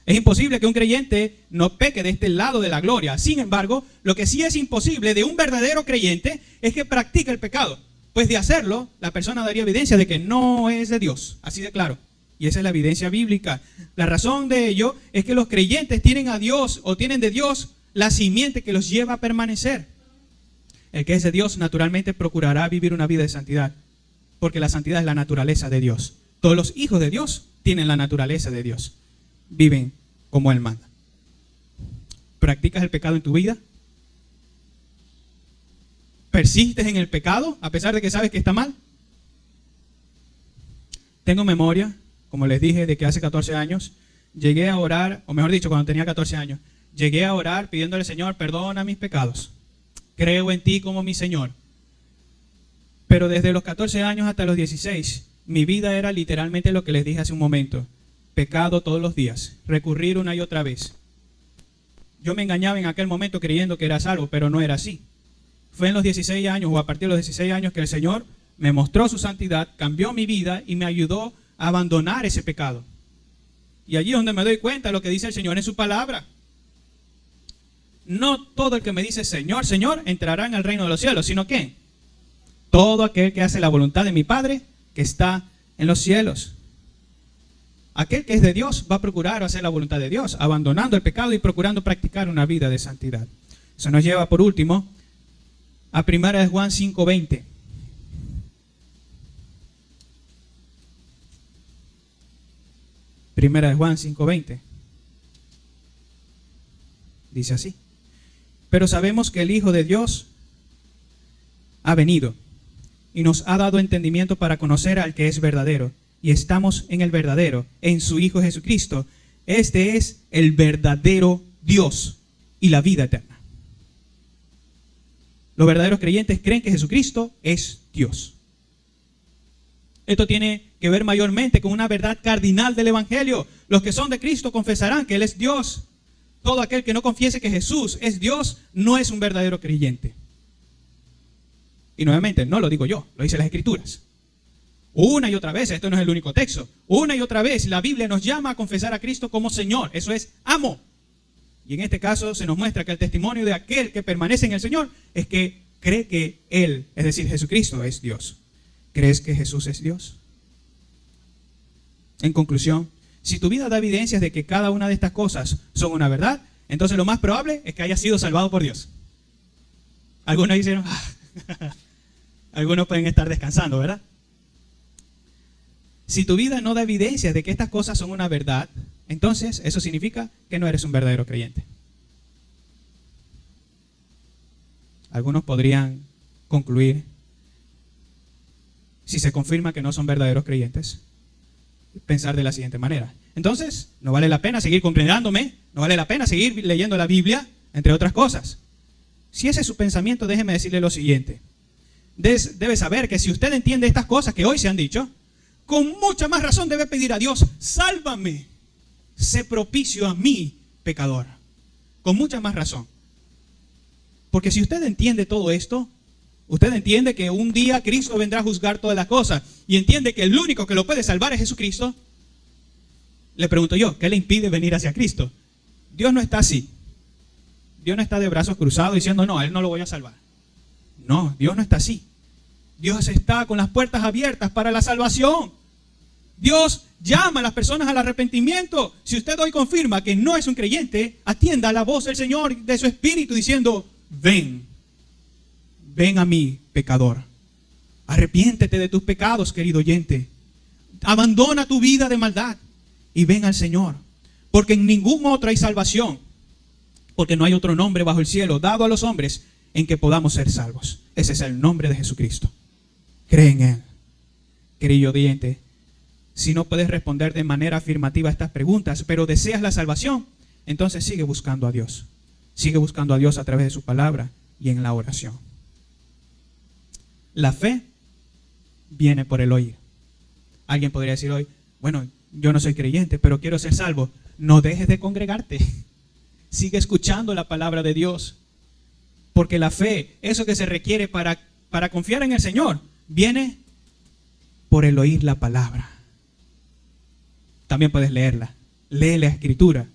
Es imposible que un creyente no peque de este lado de la gloria. Sin embargo, lo que sí es imposible de un verdadero creyente es que practique el pecado. Pues de hacerlo, la persona daría evidencia de que no es de Dios. Así de claro. Y esa es la evidencia bíblica. La razón de ello es que los creyentes tienen a Dios o tienen de Dios la simiente que los lleva a permanecer. El que es de Dios naturalmente procurará vivir una vida de santidad, porque la santidad es la naturaleza de Dios. Todos los hijos de Dios tienen la naturaleza de Dios. Viven como Él manda. ¿Practicas el pecado en tu vida? ¿Persistes en el pecado a pesar de que sabes que está mal? Tengo memoria, como les dije, de que hace 14 años llegué a orar, o mejor dicho, cuando tenía 14 años, llegué a orar pidiéndole al Señor, perdona mis pecados. Creo en ti como mi Señor. Pero desde los 14 años hasta los 16, mi vida era literalmente lo que les dije hace un momento. Pecado todos los días, recurrir una y otra vez. Yo me engañaba en aquel momento creyendo que era salvo, pero no era así. Fue en los 16 años o a partir de los 16 años que el Señor me mostró su santidad, cambió mi vida y me ayudó a abandonar ese pecado. Y allí es donde me doy cuenta de lo que dice el Señor en su palabra. No todo el que me dice Señor, Señor, entrará en el reino de los cielos, sino que todo aquel que hace la voluntad de mi Padre que está en los cielos. Aquel que es de Dios va a procurar hacer la voluntad de Dios, abandonando el pecado y procurando practicar una vida de santidad. Eso nos lleva por último a 1 Juan 5:20. Primera de Juan 5:20. Dice así: pero sabemos que el Hijo de Dios ha venido y nos ha dado entendimiento para conocer al que es verdadero. Y estamos en el verdadero, en su Hijo Jesucristo. Este es el verdadero Dios y la vida eterna. Los verdaderos creyentes creen que Jesucristo es Dios. Esto tiene que ver mayormente con una verdad cardinal del Evangelio. Los que son de Cristo confesarán que Él es Dios. Todo aquel que no confiese que Jesús es Dios no es un verdadero creyente. Y nuevamente, no lo digo yo, lo dicen las Escrituras. Una y otra vez, esto no es el único texto, una y otra vez la Biblia nos llama a confesar a Cristo como Señor, eso es amo. Y en este caso se nos muestra que el testimonio de aquel que permanece en el Señor es que cree que Él, es decir, Jesucristo es Dios. ¿Crees que Jesús es Dios? En conclusión, si tu vida da evidencias de que cada una de estas cosas son una verdad, entonces lo más probable es que hayas sido salvado por Dios. Algunos dicen, algunos pueden estar descansando, ¿verdad? Si tu vida no da evidencias de que estas cosas son una verdad, entonces eso significa que no eres un verdadero creyente. Algunos podrían concluir, si se confirma que no son verdaderos creyentes, pensar de la siguiente manera: entonces no vale la pena seguir congregándome, no vale la pena seguir leyendo la Biblia, entre otras cosas. Si ese es su pensamiento, déjeme decirle lo siguiente: debe saber que si usted entiende estas cosas que hoy se han dicho, con mucha más razón debe pedir a Dios: sálvame, sé propicio a mí, pecador. Con mucha más razón. Porque si usted entiende todo esto, usted entiende que un día Cristo vendrá a juzgar todas las cosas y entiende que el único que lo puede salvar es Jesucristo. Le pregunto yo, ¿qué le impide venir hacia Cristo? Dios no está así. Dios no está de brazos cruzados diciendo, no, a Él no lo voy a salvar. No, Dios no está así. Dios está con las puertas abiertas para la salvación. Dios llama a las personas al arrepentimiento. Si usted hoy confirma que no es un creyente, atienda a la voz del Señor, de su Espíritu, diciendo, ven a mí, pecador. Arrepiéntete de tus pecados, querido oyente. Abandona tu vida de maldad y ven al Señor. Porque en ningún otro hay salvación. Porque no hay otro nombre bajo el cielo dado a los hombres en que podamos ser salvos. Ese es el nombre de Jesucristo. Cree en Él. querido oyente, si no puedes responder de manera afirmativa a estas preguntas, pero deseas la salvación, entonces sigue buscando a Dios. Sigue buscando a Dios a través de su palabra y en la oración. La fe viene por el oír. Alguien podría decir hoy, bueno, yo no soy creyente, pero quiero ser salvo. No dejes de congregarte. Sigue escuchando la palabra de Dios. Porque la fe, eso que se requiere para confiar en el Señor, viene por el oír la palabra. También puedes leerla. Lee la Escritura.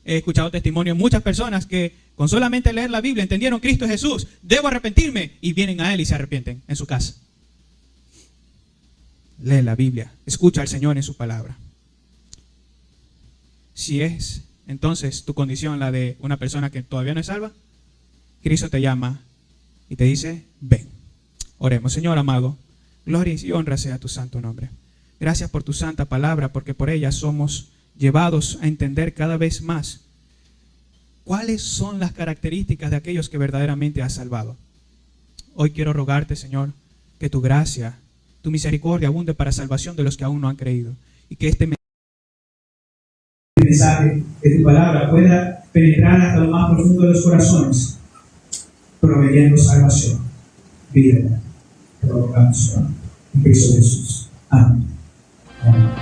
He escuchado testimonios de muchas personas que con solamente leer la Biblia entendieron Cristo es Jesús. Debo arrepentirme. Y vienen a Él y se arrepienten en su casa. Lee la Biblia. Escucha al Señor en su palabra. Si es entonces tu condición la de una persona que todavía no es salva, Cristo te llama y te dice, ven. Oremos. Señor amado, gloria y honra sea tu santo nombre. Gracias por tu santa palabra, porque por ella somos llevados a entender cada vez más cuáles son las características de aquellos que verdaderamente has salvado. Hoy quiero rogarte, Señor, que tu gracia, tu misericordia abunde para salvación de los que aún no han creído, y que este mensaje de tu palabra pueda penetrar hasta lo más profundo de los corazones, proveyendo salvación, vida. Te rogamos, en Cristo Jesús. Amén. Amén.